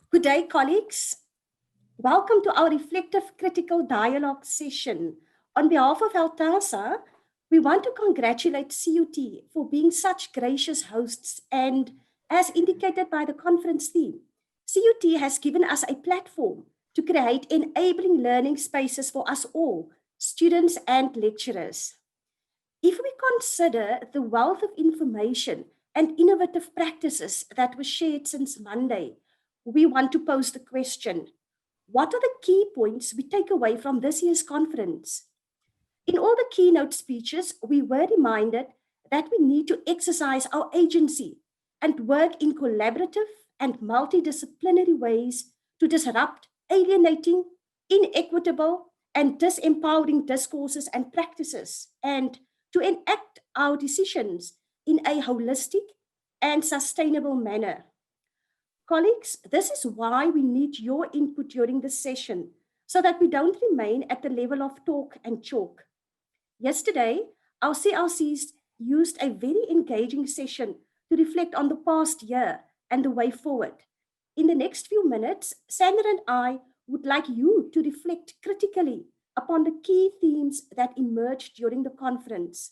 Good day, colleagues. Welcome to our reflective critical dialogue session. On behalf of HELTASA, we want to congratulate CUT for being such gracious hosts, and as indicated by the conference theme, CUT has given us a platform to create enabling learning spaces for us all, students and lecturers. If we consider the wealth of information and innovative practices that were shared since Monday, we want to pose the question, what are the key points we take away from this year's conference? In all the keynote speeches, we were reminded that we need to exercise our agency and work in collaborative and multidisciplinary ways to disrupt alienating, inequitable, and disempowering discourses and practices, and to enact our decisions in a holistic and sustainable manner. Colleagues, this is why we need your input during this session so that we don't remain at the level of talk and chalk. Yesterday, our CLCs used a very engaging session to reflect on the past year and the way forward. In the next few minutes, Sandra and I would like you to reflect critically upon the key themes that emerged during the conference.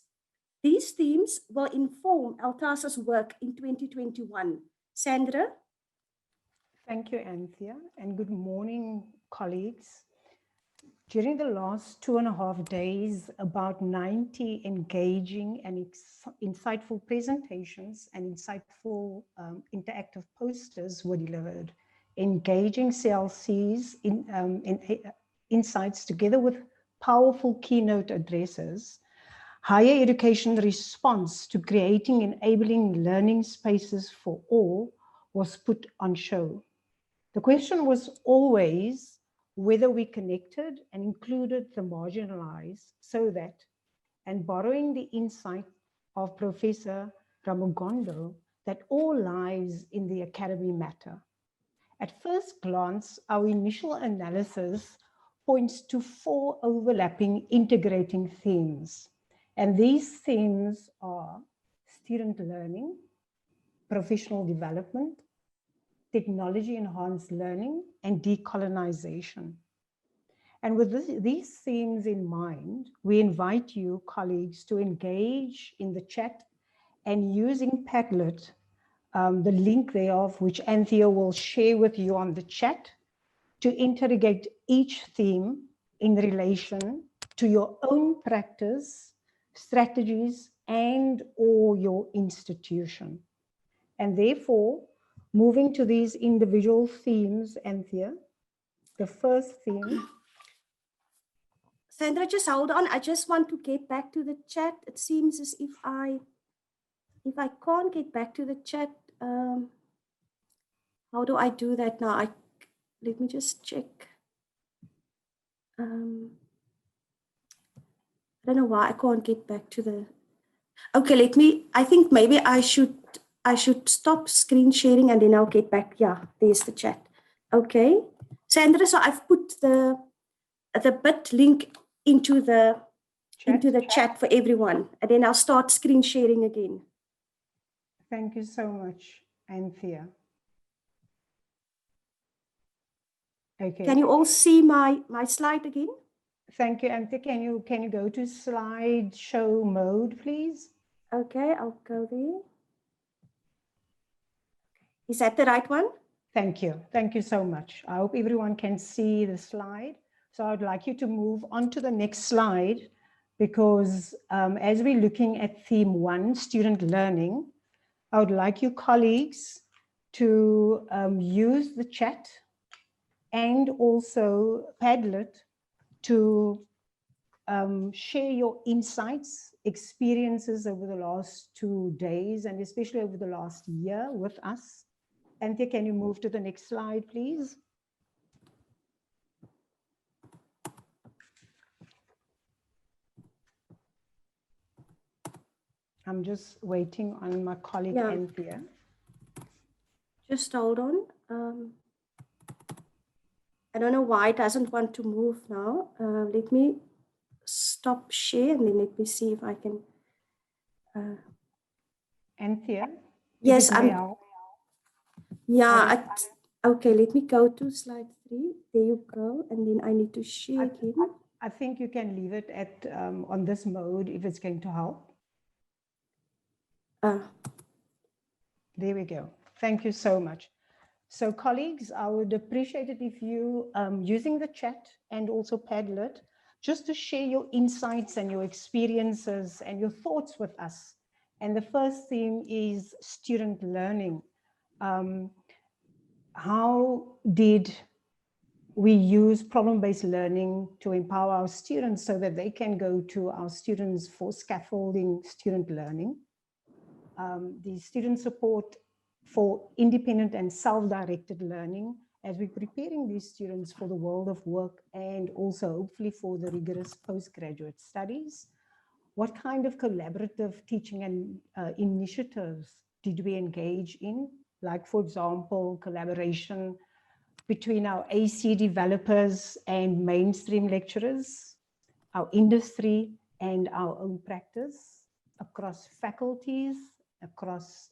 These themes will inform HELTASA's work in 2021. Sandra? Thank you, Anthea, and good morning, colleagues. During the last 2.5 days, about 90 engaging and insightful presentations and insightful interactive posters were delivered, engaging CLCs insights together with powerful keynote addresses. Higher education response to creating enabling learning spaces for all was put on show. The question was always whether we connected and included the marginalized so that, and borrowing the insight of Professor Ramugondo, that all lives in the academy matter. At first glance, our initial analysis points to 4 overlapping integrating themes. And these themes are student learning, professional development, technology-enhanced learning, and decolonization. And with these themes in mind, we invite you, colleagues, to engage in the chat and using Padlet, the link thereof, which Anthea will share with you on the chat, to interrogate each theme in relation to your own practice, strategies, and/or your institution. And therefore, moving to these individual themes, Anthea, the first theme. Sandra, just hold on. I just want to get back to the chat. It seems as if I can't get back to the chat, how do I do that now? Let me just check. I don't know why I can't get back to the. Okay, I think maybe I should stop screen sharing and then I'll get back. Yeah, there's the chat. Okay, Sandra, so I've put the bit link into the chat for everyone, and then I'll start screen sharing again. Thank you so much, Anthea. Okay. Can you all see my slide again? Thank you, Anthea. Can you go to slideshow mode, please? Okay, I'll go there. Is that the right one? Thank you. Thank you so much. I hope everyone can see the slide. So I'd like you to move on to the next slide, because as we're looking at theme 1, student learning, I would like you colleagues to use the chat and also Padlet to share your insights, experiences over the last 2 days, and especially over the last year with us. Anthea, can you move to the next slide, please? I'm just waiting on my colleague, Anthea. Just hold on. I don't know why it doesn't want to move now. Let me stop share and then let me see if I can. Anthea? Yes, I'm. Yeah, Okay, let me go to slide 3. There you go. And then I need to share again. I think you can leave it at on this mode if it's going to help. There we go. Thank you so much. So colleagues, I would appreciate it if you, using the chat and also Padlet, just to share your insights and your experiences and your thoughts with us. And the first theme is student learning. How did we use problem-based learning to empower our students so that they can go to our students for scaffolding student learning? The student support for independent and self-directed learning as we're preparing these students for the world of work and also hopefully for the rigorous postgraduate studies. What kind of collaborative teaching and initiatives did we engage in? Like, for example, collaboration between our AC developers and mainstream lecturers, our industry and our own practice, across faculties, across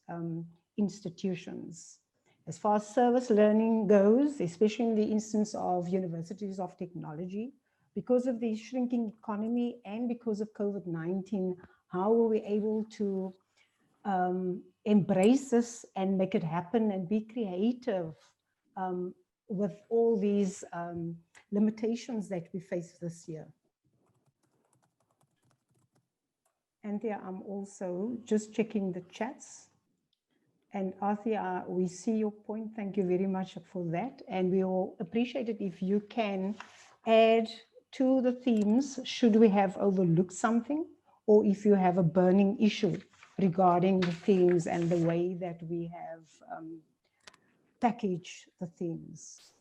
institutions. As far as service learning goes, especially in the instance of universities of technology, because of the shrinking economy and because of COVID-19, how were we able to embrace this and make it happen and be creative with all these limitations that we face this year? Anthea, I'm also just checking the chats. And Anthea, we see your point. Thank you very much for that. And we will appreciate it if you can add to the themes, should we have overlooked something, or if you have a burning issue regarding the themes and the way that we have packaged the themes.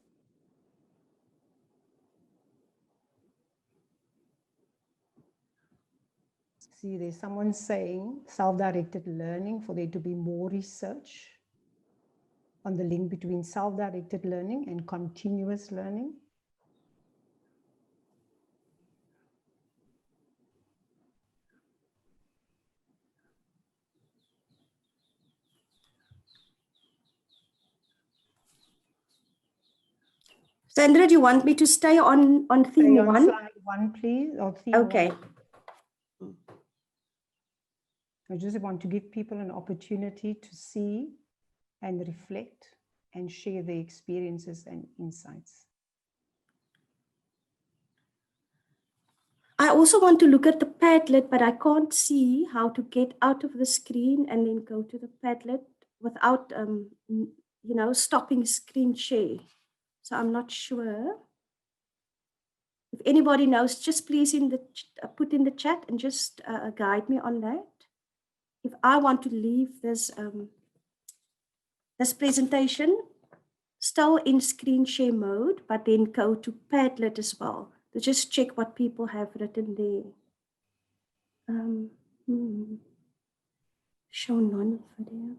See, there's someone saying self-directed learning, for there to be more research on the link between self-directed learning and continuous learning. Sandra, do you want me to stay on theme 1? Slide 1, please, or theme Okay. 1. I just want to give people an opportunity to see and reflect and share their experiences and insights. I also want to look at the Padlet, but I can't see how to get out of the screen and then go to the Padlet without, stopping screen share. So I'm not sure. If anybody knows, just please put in the chat and just guide me on that. If I want to leave this this presentation still in screen share mode, but then go to Padlet as well to just check what people have written there. Show non-video.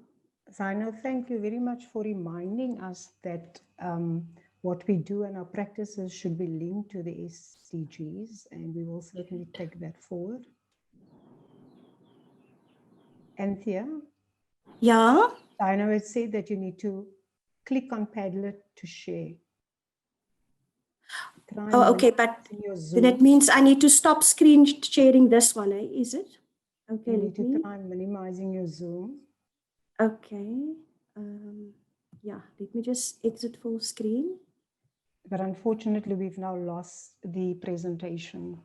Zino, thank you very much for reminding us that what we do and our practices should be linked to the SDGs, and we will certainly take that forward. Anthea? Yeah? Zino had said that you need to click on Padlet to share. Oh, okay, but then it means I need to stop screen sharing this one, is it? Okay, you need to try minimizing your Zoom. Okay. Yeah, let me just exit full screen. But unfortunately, we've now lost the presentation.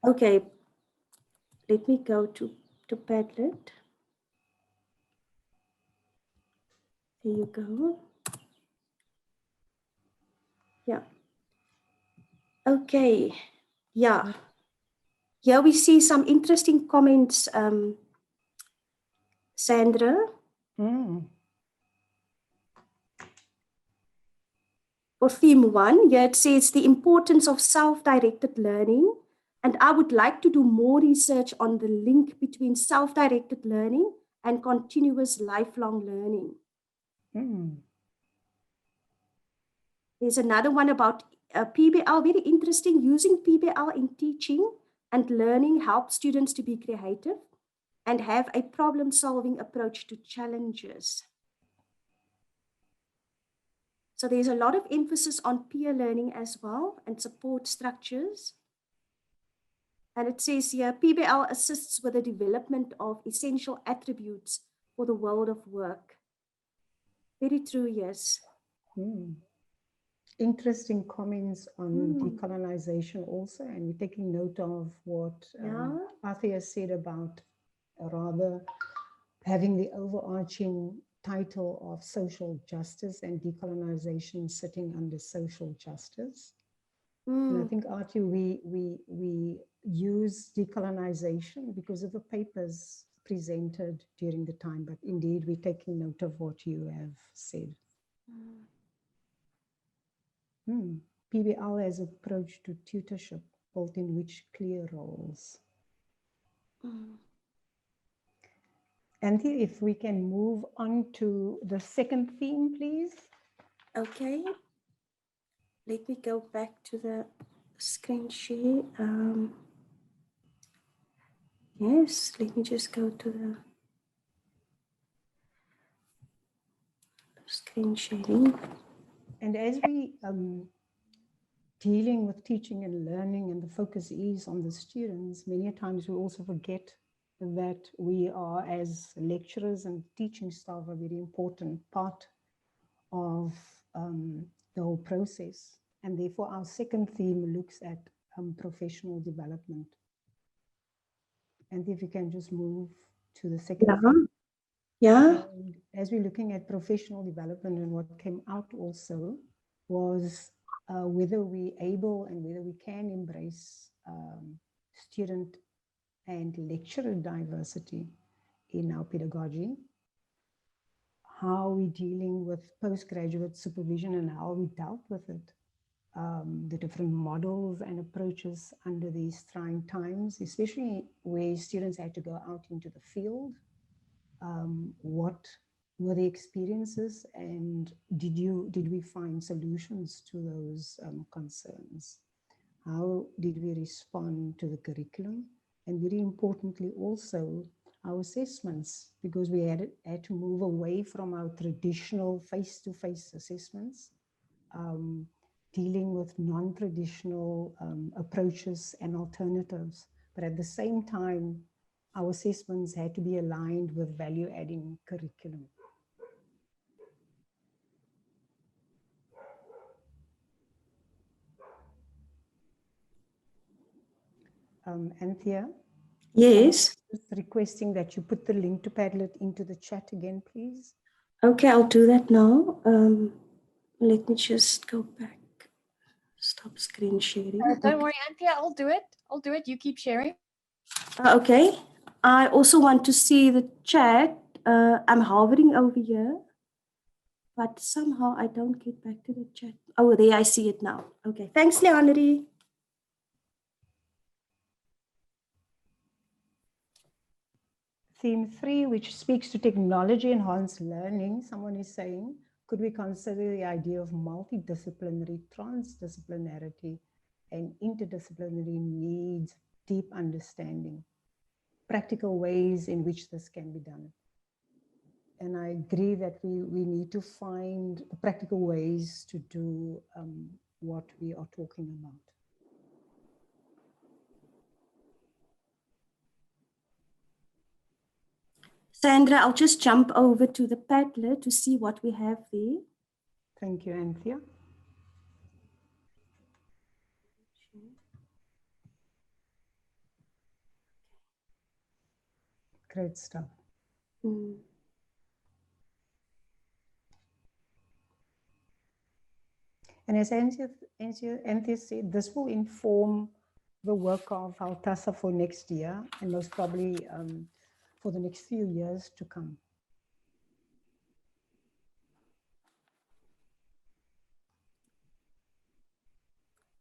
Okay. Let me go to Padlet. There you go. Yeah. Okay. Yeah. Here we see some interesting comments, Sandra. For theme 1, here it says the importance of self-directed learning. And I would like to do more research on the link between self-directed learning and continuous lifelong learning. There's another one about PBL, very interesting. Using PBL in teaching and learning helps students to be creative and have a problem-solving approach to challenges. So there's a lot of emphasis on peer learning as well and support structures. And it says here, PBL assists with the development of essential attributes for the world of work. Very true, yes. Interesting comments on decolonization also, and we're taking note of what Anthea said about rather having the overarching title of social justice and decolonization sitting under social justice. And I think, Artie, we use decolonization because of the papers presented during the time, but indeed we're taking note of what you have said. PBL as approach to tutorship, both in which clear roles. Anthea, if we can move on to the second theme, please. Okay. Let me go back to the screen share. Yes, let me just go to the screen sharing. And as we dealing with teaching and learning, and the focus is on the students, many times we also forget that we are, as lecturers and teaching staff, a very important part of the whole process. And therefore our second theme looks at professional development. And if you can just move to the second theme. Yeah. And as we're looking at professional development, and what came out also was whether we're able and whether we can embrace student and lecturer diversity in our pedagogy, how we're dealing with postgraduate supervision and how we dealt with it, the different models and approaches under these trying times, especially where students had to go out into the field. What were the experiences, and did we find solutions to those concerns? How did we respond to the curriculum? And very importantly also our assessments, because we had to move away from our traditional face-to-face assessments, dealing with non-traditional approaches and alternatives. But at the same time, our assessments had to be aligned with value-adding curriculum. Anthea? Yes. Just requesting that you put the link to Padlet into the chat again, please. Okay, I'll do that now. Let me just go back. Stop screen sharing. Don't worry, Anthea, I'll do it. I'll do it. You keep sharing. Okay. I also want to see the chat. I'm hovering over here, but somehow I don't get back to the chat. Oh, there, I see it now. Okay, thanks, Leonery. Theme 3, which speaks to technology enhanced learning, someone is saying, could we consider the idea of multidisciplinary, transdisciplinarity, and interdisciplinary needs deep understanding, practical ways in which this can be done? And I agree that we need to find practical ways to do what we are talking about. Sandra, I'll just jump over to the Padlet to see what we have there. Thank you, Anthea. Great stuff. And as Anthea said, this will inform the work of HELTASA for next year, and most probably for the next few years to come.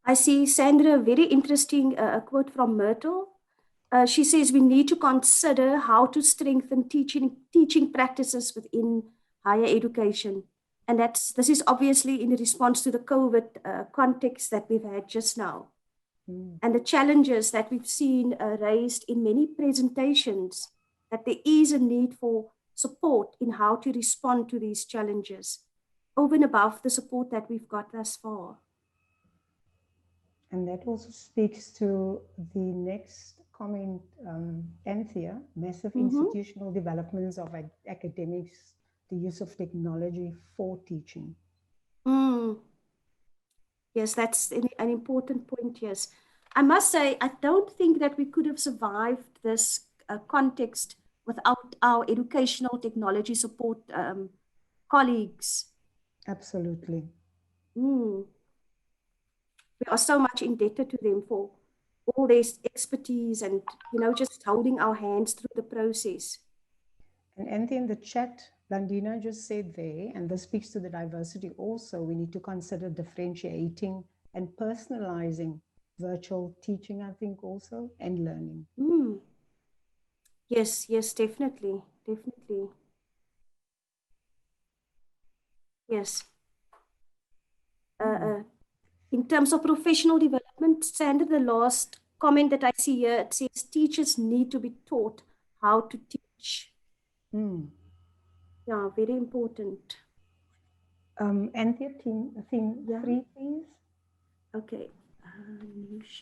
I see, Sandra, a very interesting quote from Myrtle. She says we need to consider how to strengthen teaching practices within higher education. And this is obviously in response to the COVID context that we've had just now. And the challenges that we've seen raised in many presentations, that there is a need for support in how to respond to these challenges. over and above the support that we've got thus far. And that also speaks to the next comment, Anthea, massive institutional developments of academics, the use of technology for teaching. Yes, that's an important point, yes. I must say, I don't think that we could have survived this context without our educational technology support colleagues. Absolutely. We are so much indebted to them for all their expertise and, just holding our hands through the process. And Anthea, in the chat, Blandina just said there, and this speaks to the diversity also, we need to consider differentiating and personalizing virtual teaching, I think also, and learning. Yes, definitely. Yes. In terms of professional development, Sandra, the last comment that I see here, it says teachers need to be taught how to teach. Yeah, very important. Anthea, theme 3, please. Okay.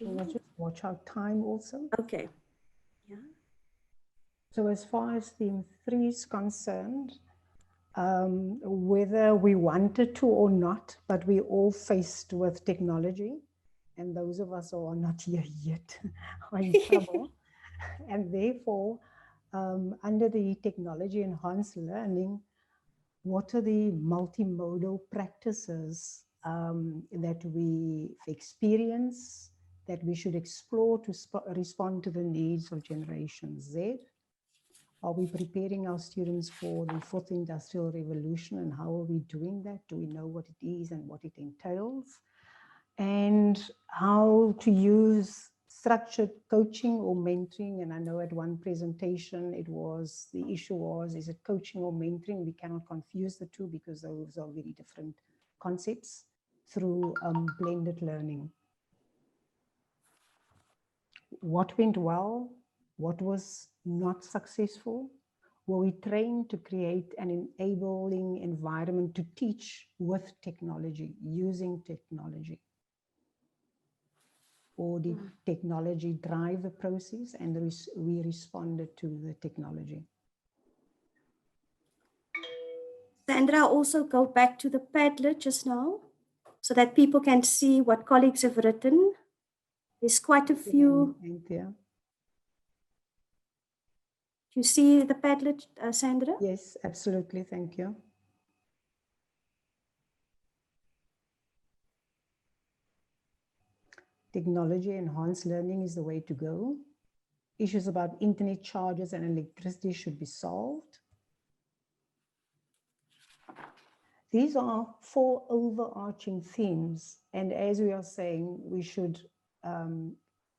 Let's just watch our time also. Okay. Yeah. So as far as theme 3 is concerned, whether we wanted to or not, but we're all faced with technology, and those of us who are not here yet are in trouble. And therefore, under the technology enhanced learning, what are the multimodal practices that we've experienced, that we should explore to respond to the needs of Generation Z? Are we preparing our students for the fourth industrial revolution, and how are we doing that? Do we know what it is and what it entails? And how to use structured coaching or mentoring. And I know at one presentation the issue was, is it coaching or mentoring? We cannot confuse the two because those are very different concepts through blended learning. What went well? What was not successful? Were we trained to create an enabling environment to teach with technology, using technology? Or did technology drive the process and we responded to the technology? Sandra, also go back to the Padlet just now so that people can see what colleagues have written. There's quite a few. Anthea. Do you see the Padlet, Sandra? Yes, absolutely. Thank you. Technology enhanced learning is the way to go. Issues about internet charges and electricity should be solved. These are 4 overarching themes. And as we are saying, we should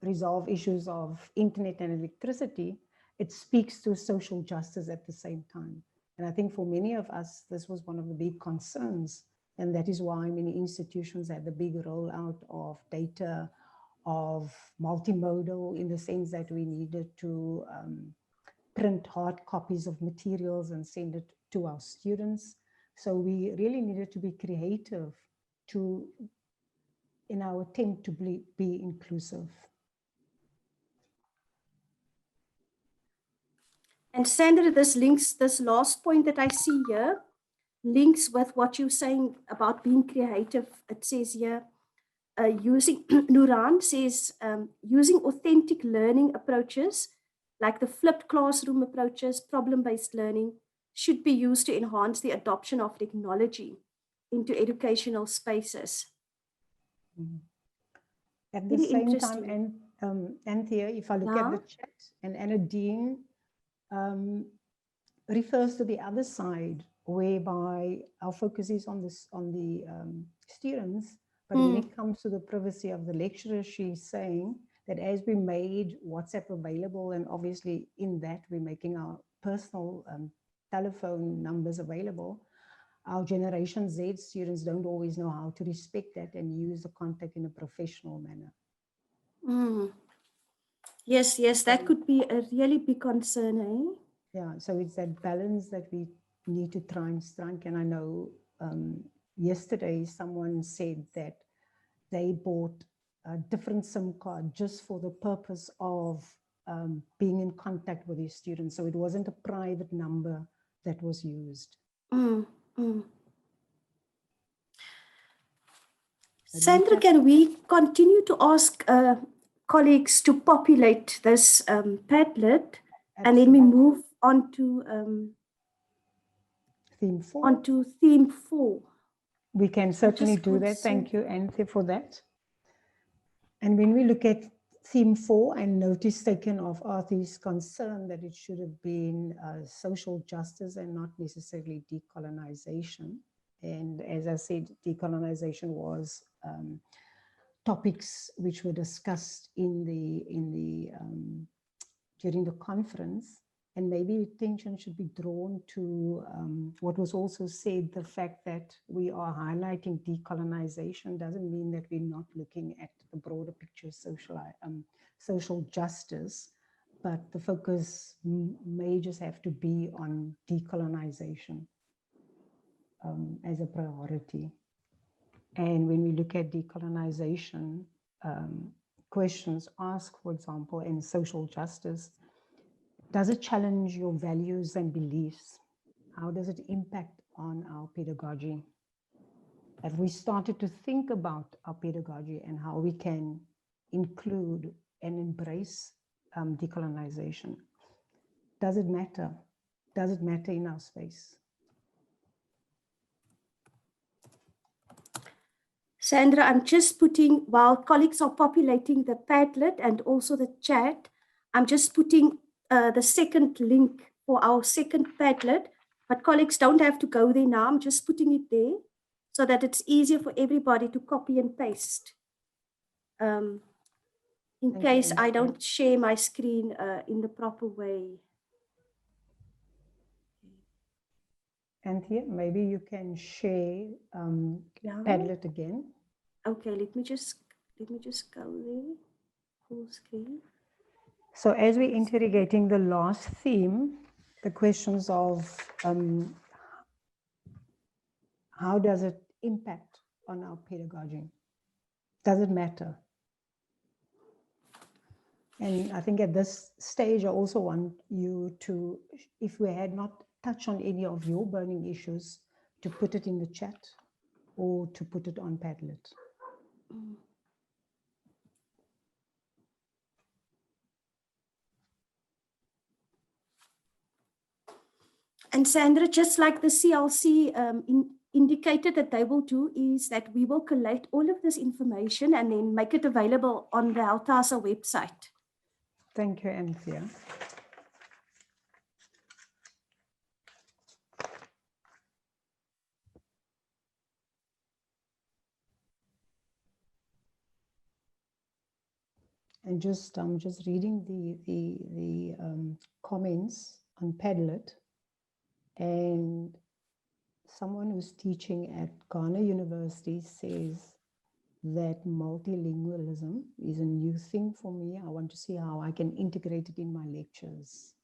resolve issues of internet and electricity. It speaks to social justice at the same time. And I think for many of us, this was one of the big concerns. And that is why many institutions had the big rollout of data, of multimodal, in the sense that we needed to print hard copies of materials and send it to our students. So we really needed to be creative in our attempt to be inclusive. And Sandra, this last point that I see here, links with what you're saying about being creative. It says here, Nuran says, using authentic learning approaches, like the flipped classroom approaches, problem-based learning, should be used to enhance the adoption of technology into educational spaces. At the same time, Anthea, if I look at the chat, and Anna Dean refers to the other side, whereby our focus is on the students, but when it comes to the privacy of the lecturer, she's saying that as we made WhatsApp available, and obviously in that we're making our personal telephone numbers available, our Generation Z students don't always know how to respect that and use the contact in a professional manner. Yes, that could be a really big concern, eh? Yeah, so it's that balance that we need to try and strike. And I know yesterday someone said that they bought a different SIM card just for the purpose of being in contact with his students. So it wasn't a private number that was used. Sandra, can we continue to ask colleagues to populate this Padlet, and then we move on to theme 4? Onto theme 4. We can certainly do that. Thank you, Anthea, for that. And when we look at theme 4, and notice taken of Arthur's concern that it should have been social justice and not necessarily decolonization. And as I said, decolonization was topics which were discussed during the conference. And maybe attention should be drawn to what was also said, the fact that we are highlighting decolonization doesn't mean that we're not looking at the broader picture of social justice, but the focus may just have to be on decolonization as a priority. And when we look at decolonization, questions asked, for example, in social justice, does it challenge your values and beliefs? How does it impact on our pedagogy? Have we started to think about our pedagogy and how we can include and embrace decolonization? Does it matter? Does it matter in our space? Sandra, I'm just putting, while colleagues are populating the Padlet and also the chat, I'm just putting the second link for our second Padlet, but colleagues don't have to go there now. I'm just putting it there so that it's easier for everybody to copy and paste. In case I don't share my screen in the proper way. Anthea, maybe you can share Padlet again. Okay, let me just go there, full screen. So as we're interrogating the last theme, the questions of how does it impact on our pedagogy? Does it matter? And I think at this stage, I also want you to, if we had not touched on any of your burning issues, to put it in the chat or to put it on Padlet. And Sandra, just like the CLC indicated that they will do, is that we will collate all of this information and then make it available on the HELTASA website. Thank you, Anthea. And I'm just reading the comments on Padlet, and someone who's teaching at Ghana University says that multilingualism is a new thing for me. I want to see how I can integrate it in my lectures.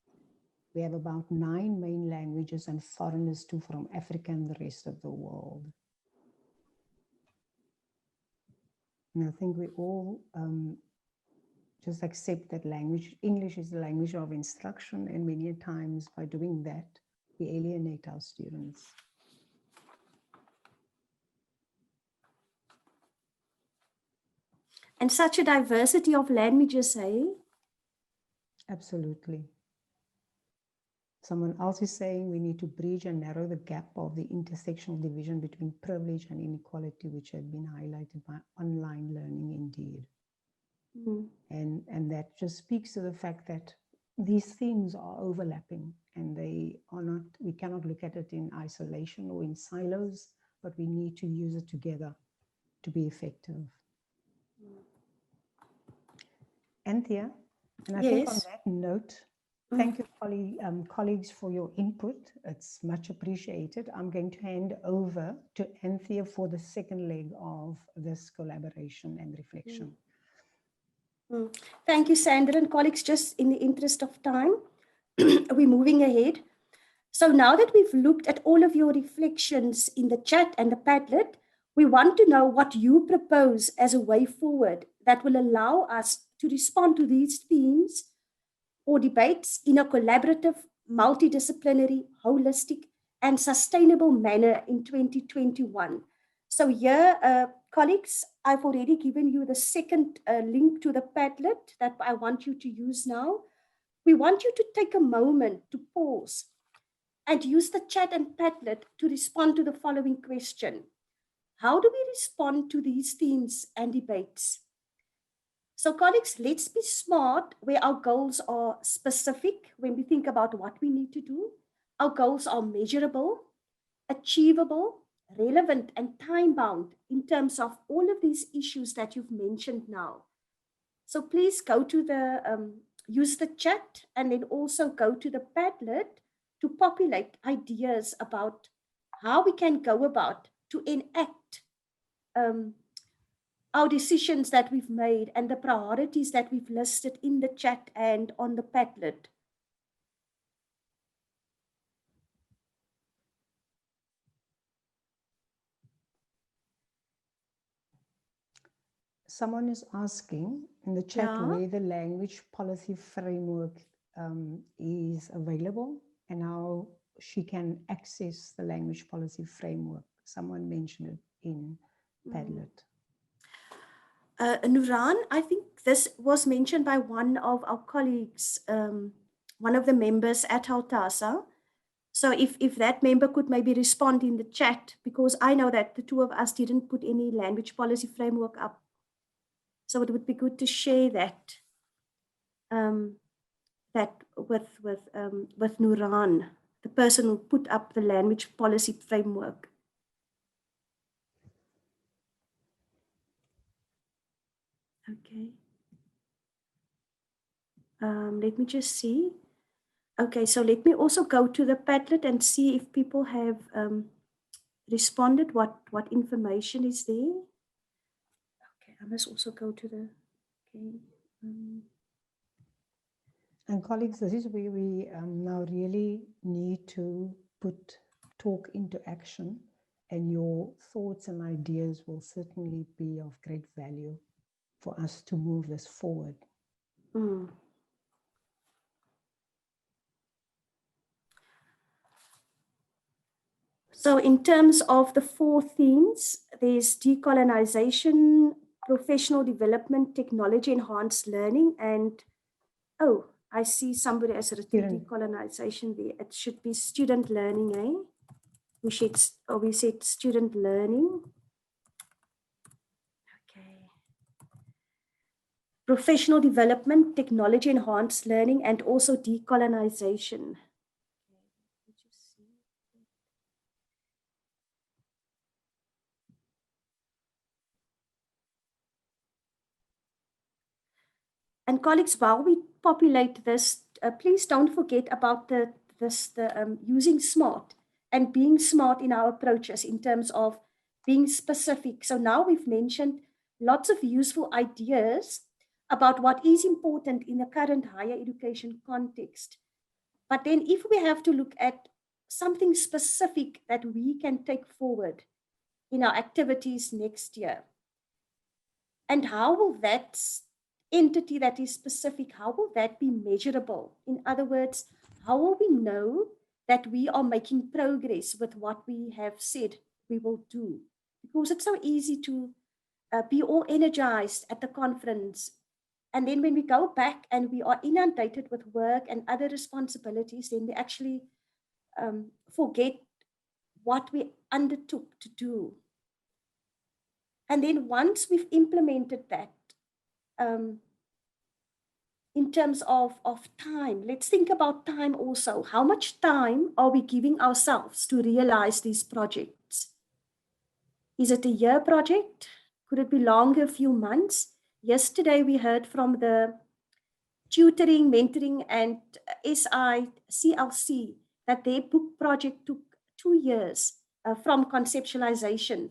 We have about 9 main languages and foreigners too from Africa and the rest of the world. And I think we all just accept that English is the language of instruction, and many times by doing that, we alienate our students. And such a diversity of languages, eh? Absolutely. Someone else is saying we need to bridge and narrow the gap of the intersectional division between privilege and inequality, which had been highlighted by online learning indeed. And that just speaks to the fact that these themes are overlapping, and they are not, we cannot look at it in isolation or in silos, but we need to use it together to be effective. Anthea, and I think on that note, thank you, colleagues, for your input. It's much appreciated. I'm going to hand over to Anthea for the second leg of this collaboration and reflection. Thank you, Sandra, and colleagues, just in the interest of time, we're moving ahead. So now that we've looked at all of your reflections in the chat and the Padlet, we want to know what you propose as a way forward that will allow us to respond to these themes or debates in a collaborative, multidisciplinary, holistic, and sustainable manner in 2021. So here, colleagues, I've already given you the second link to the Padlet that I want you to use now. We want you to take a moment to pause and use the chat and Padlet to respond to the following question. How do we respond to these themes and debates? So colleagues, let's be smart where our goals are specific when we think about what we need to do. Our goals are measurable, achievable, relevant, and time-bound in terms of all of these issues that you've mentioned now. So please go to the, use the chat and then also go to the Padlet to populate ideas about how we can go about to enact our decisions that we've made and the priorities that we've listed in the chat and on the Padlet. Someone is asking in the chat where the language policy framework is available and how she can access the language policy framework. Someone mentioned it in Padlet. Nuran, I think this was mentioned by one of our colleagues, one of the members at HELTASA. So if that member could maybe respond in the chat, because I know that the two of us didn't put any language policy framework up. So it would be good to share that, with Nuran, the person who put up the language policy framework. Okay. Let me just see. Okay, so let me also go to the Padlet and see if people have responded, what information is there. Okay, I must also go to the, okay. And colleagues, this is where we now really need to put talk into action, and your thoughts and ideas will certainly be of great value for us to move this forward. So in terms of the 4 themes, there's decolonization, professional development, technology enhanced learning, and oh, I see somebody has written decolonization there. It should be student learning, eh? We said student learning. Okay. Professional development, technology enhanced learning, and also decolonization. And colleagues, while we populate this, please don't forget about using SMART and being smart in our approaches in terms of being specific. So now we've mentioned lots of useful ideas about what is important in the current higher education context. But then if we have to look at something specific that we can take forward in our activities next year, and how will that entity that is specific, how will that be measurable? In other words, how will we know that we are making progress with what we have said we will do? Because it's so easy to be all energized at the conference. And then when we go back and we are inundated with work and other responsibilities, then we actually forget what we undertook to do. And then once we've implemented that, in terms of time, let's think about time also. How much time are we giving ourselves to realize these projects? Is it a year project? Could it be longer, a few months? Yesterday, we heard from the tutoring, mentoring, and SICLC that their book project took 2 years from conceptualization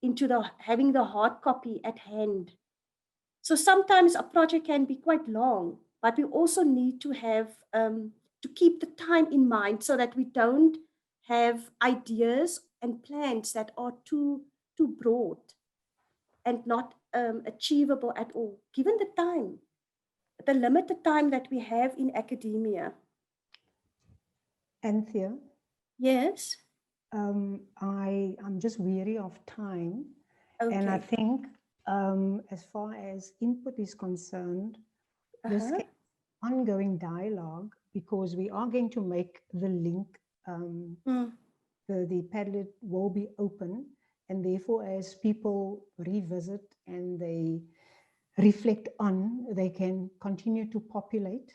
into having the hard copy at hand. So sometimes a project can be quite long, but we also need to have to keep the time in mind so that we don't have ideas and plans that are too broad and not achievable at all, given the time, the limited time that we have in academia. Anthea, Yes. I'm just weary of time. Okay. And I think as far as input is concerned, this ongoing dialogue, because we are going to make the link, the Padlet will be open, and therefore as people revisit and they reflect on, they can continue to populate,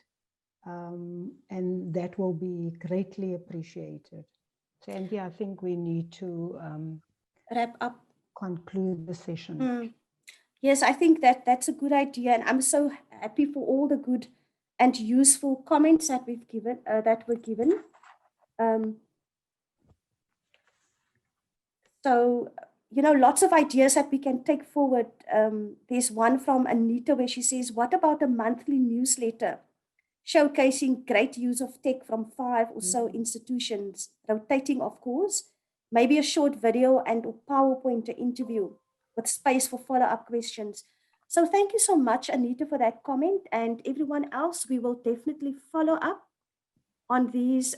and that will be greatly appreciated. So Anthea, I think we need to wrap up, conclude the session. Yes, I think that's a good idea, and I'm so happy for all the good and useful comments that we've given, that were given. So, you know, lots of ideas that we can take forward. There's one from Anita where she says, what about a monthly newsletter showcasing great use of tech from 5 or so institutions, rotating, of course, maybe a short video and or PowerPoint interview with space for follow-up questions. So thank you so much, Anita, for that comment, and everyone else. We will definitely follow up on these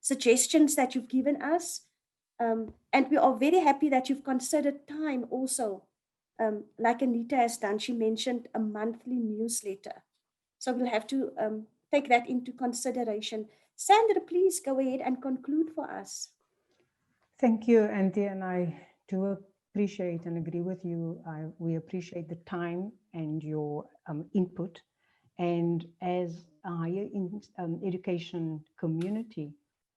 suggestions that you've given us. And we are very happy that you've considered time also. Like Anita has done, she mentioned a monthly newsletter. So we'll have to take that into consideration. Sandra, please go ahead and conclude for us. Thank you, Anthea, and I do appreciate and agree with you. We appreciate the time and your input. And as a higher education community,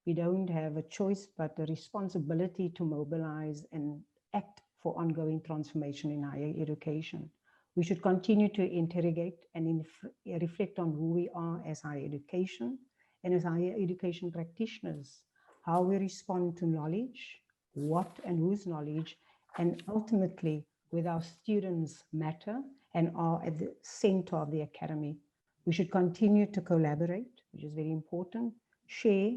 we don't have a choice but a responsibility to mobilize and act for ongoing transformation in higher education. We should continue to interrogate and reflect on who we are as higher education and as higher education practitioners, how we respond to knowledge, what and whose knowledge, and ultimately whether our students matter and are at the center of the academy. We should continue to collaborate, which is very important, share,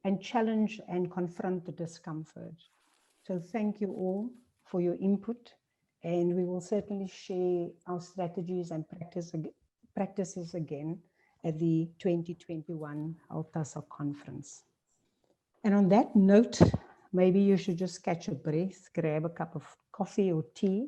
and challenge and confront the discomfort. So thank you all for your input, and we will certainly share our strategies and practices again at the 2021 HELTASA conference. And on that note, maybe you should just catch a breath, grab a cup of coffee or tea,